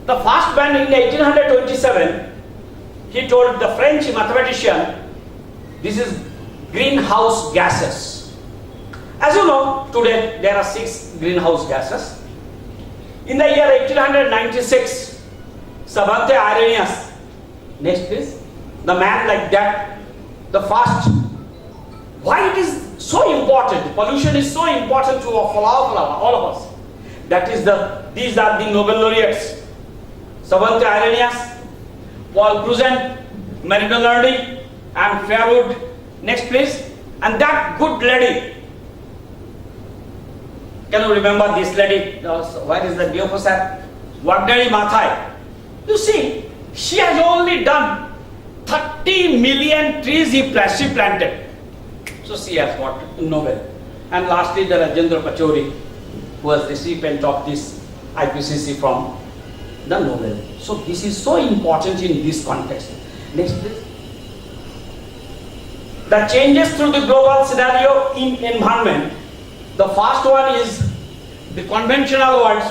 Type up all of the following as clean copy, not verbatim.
The first man in 1827, he told the French mathematician, this is greenhouse gases. As you know, today there are 6 greenhouse gases. In the year 1896, Savante Arrhenius, next please, the man like that, the first. Why it is so important? Pollution is so important to all of us. That is these are the Nobel laureates. Savante Arrhenius, Paul Cruzen, Marino Lardy, and Fairwood. Next please. And that good lady. Can you remember this lady? Where is the Durgapur? Wagdari Mathai. You see, she has only done 30 million trees she planted. So she has got Nobel. And lastly, the Rajendra Pachori, who was recipient of this IPCC from the Nobel. So this is so important in this context. Next please. The changes through the global scenario in environment. The first one is the conventional world,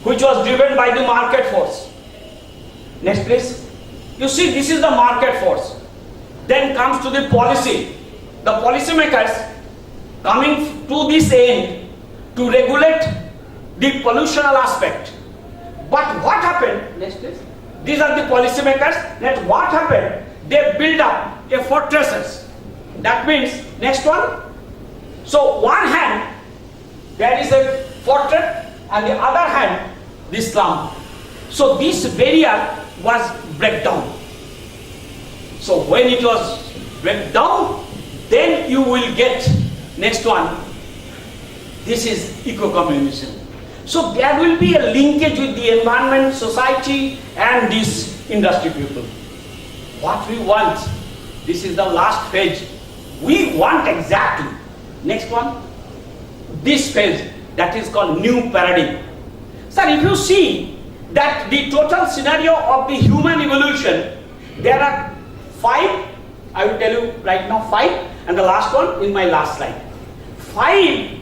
which was driven by the market force. Next please. You see, this is the market force. Then comes to the policy. The policymakers coming to this end to regulate the pollutional aspect. But what happened? Next please. These are the policymakers. Then what happened? They build up a fortresses. That means, next one. So one hand, there is a fortress, and the other hand, the slum. So this barrier was break down. So when it was break down, then you will get next one. This is eco-communism. So there will be a linkage with the environment, society, and this industry people. What we want, this is the last page. We want exactly, next one, this phase that is called new paradigm. Sir, if you see that the total scenario of the human evolution, there are 5, I will tell you right now 5, and the last one in my last slide. 5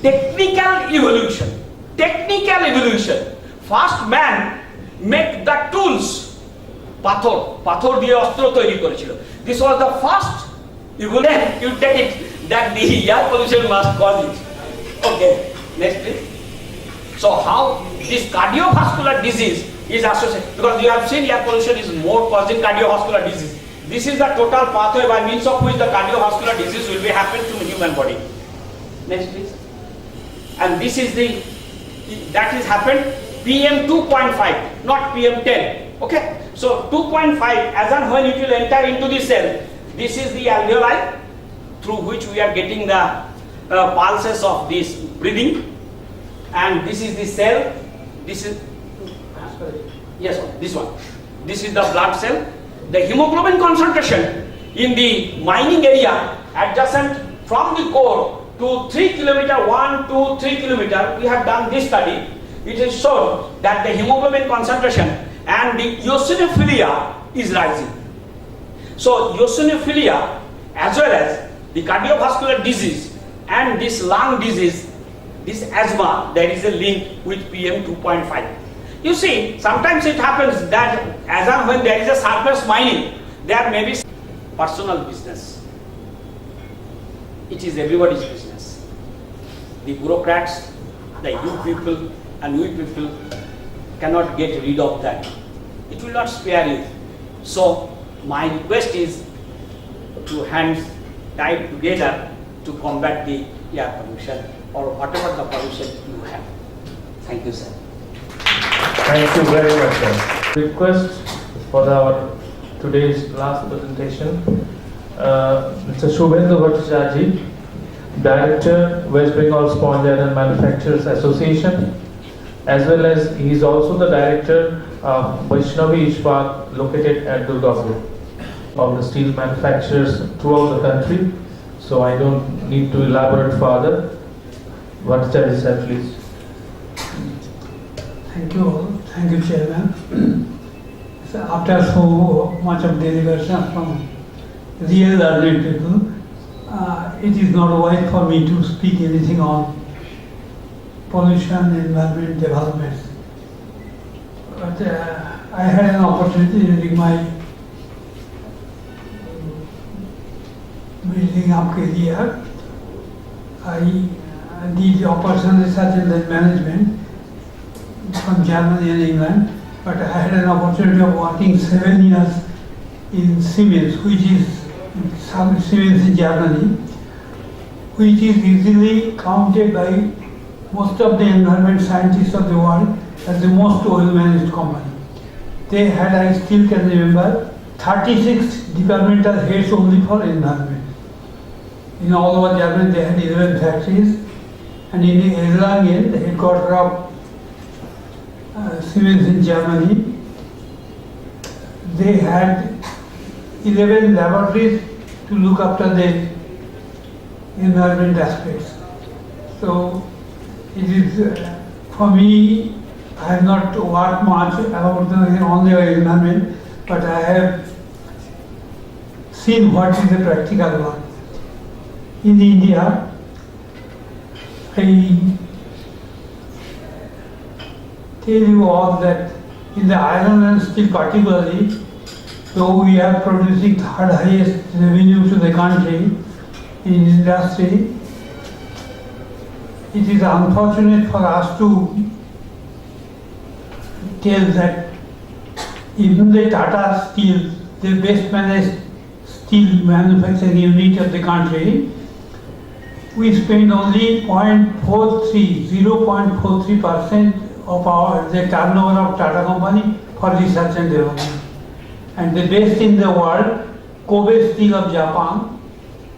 technical evolution. Technical evolution. First man make the tools. Pathor diye ostro toiri korechilo. This was the first. You take it that the air pollution must cause it. Okay, next please. So how this cardiovascular disease is associated, because you have seen air pollution is more causing cardiovascular disease. This is the total pathway by means of which the cardiovascular disease will be happening to human body. Next please. And this is that is happened PM 2.5, not PM 10. Okay, so 2.5, as and when it will enter into the cell, this is the alveoli through which we are getting the pulses of this breathing, and this is the cell. This is this one. This is the blood cell. The hemoglobin concentration in the mining area adjacent from the core to 3 km, 1 to 3 km. We have done this study. It is shown that the hemoglobin concentration and the eosinophilia is rising. So eosinophilia as well as the cardiovascular disease and this lung disease, this asthma, there is a link with PM 2.5. You see, sometimes it happens that as and when there is a surface mining, there may be personal business. It is everybody's business. The bureaucrats, the you people and we people cannot get rid of that. It will not spare you. So my request is to hands tied together to combat the air pollution or whatever the pollution you have. Thank you, sir. Thank you very much, sir. Request for our today's last presentation, Mr. Shubhendu Bhattacharya, Director, West Bengal Sponge Iron Manufacturers Association, as well as he is also the Director of Vaishnavi Ishpat located at Durgapur, of the steel manufacturers throughout the country. So I don't need to elaborate further. Bhattacharya sir, please. Thank you, Chairman. So after so much of delegation from real learned people, it is not wise for me to speak anything on pollution, environment, development. but I had an opportunity during my building up career. I did operational research and management from Germany and England, but I had an opportunity of working 7 years in Siemens, which is some Siemens in Germany, which is easily counted by most of the environment scientists of the world as the most well-managed company. They had, I still can remember, 36 departmental heads only for environment. In all over Germany, they had 11 factories, and in Erlangen, the headquarters of Siemens in Germany, they had 11 laboratories to look after the environment aspects. So it is, for me, I have not worked much about on the environment, but I have seen what is the practical work. In India, I tell you all that in the iron and steel particularly, though we are producing third highest revenue to the country in industry, it is unfortunate for us to tell that even the Tata Steel, the best managed steel manufacturing unit of the country, we spend only 0.43% of the turnover of Tata company for research and development. And the best in the world, Kobe Steel of Japan,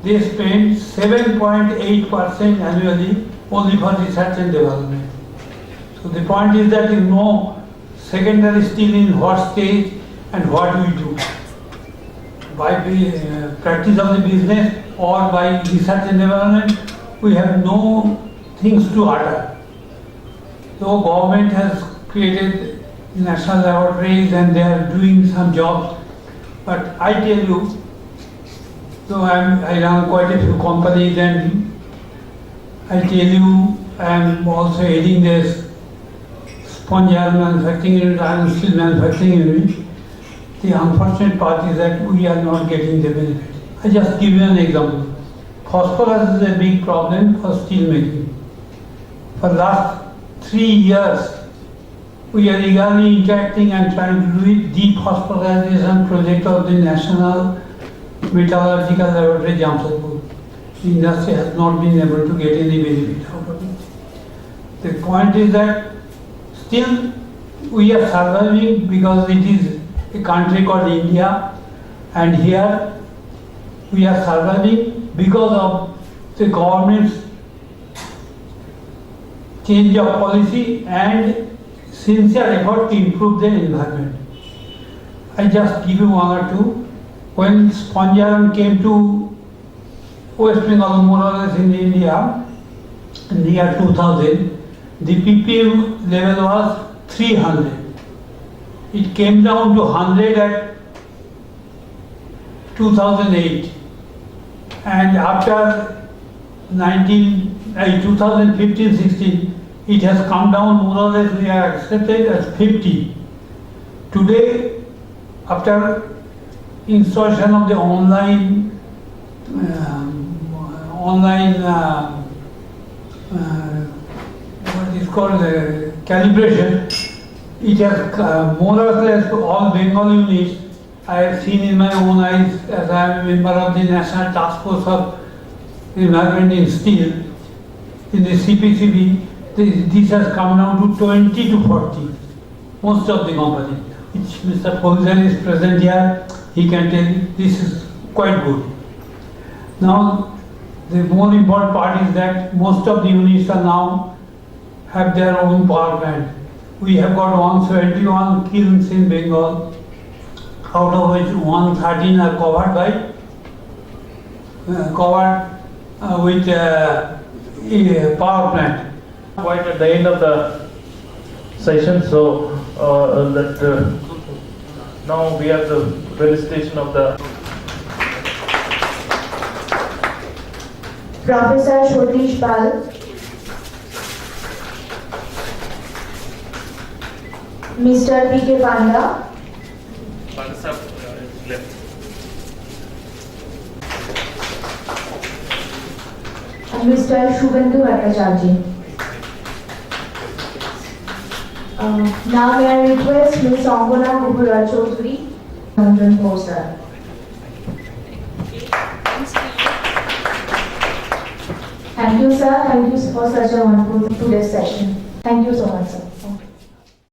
they spend 7.8% annually only for research and development. So the point is that you know secondary steel in what stage and what we do. By practice of the business or by research and development, we have no things to utter. So government has created national laboratories and they are doing some jobs. But I tell you, so I run quite a few companies, and I tell you, I am also heading this sponge iron manufacturing unit, iron steel manufacturing unit. The unfortunate part is that we are not getting the benefit. I just give you an example. Phosphorus is a big problem for steel making. For last 3 years, we are eagerly interacting and trying to do it. Dephosphorusation project of the National Metallurgical Laboratory, Jamshedpur. The industry has not been able to get any benefit out of it. The point is that still we are surviving because it is a country called India, and here we are surviving because of the government's change of policy and sincere effort to improve the environment. I just give you one or two. When sponge iron came to West Bengal, more or less in India, in the year 2000, the ppm level was 300. It came down to 100 at 2008. And after 2015-16, it has come down more or less, we are accepted as 50. Today, after installation of the online what is called calibration, it has more or less all Bengal units. I have seen in my own eyes as I am a member of the National Task Force of Environment in Steel, in the CPCB, this has come down to 20 to 40, most of the companies, which Mr. Polzan is present here, he can tell you this is quite good. Now, the more important part is that most of the units are now have their own power plant. We have got 171 kilns in Bengal, out of which 113 are covered with power plant. Quite at the end of the session, so now we have the felicitation of the Professor Shotish Pal, Mr. P.K. Panda, and Mr. Shubhendu Bhattacharjee. Now may I request Ms. Angona Gupura Chaudhary, London Poster. Thank you, sir. Thank you for such a wonderful today's session. Thank you so much, sir.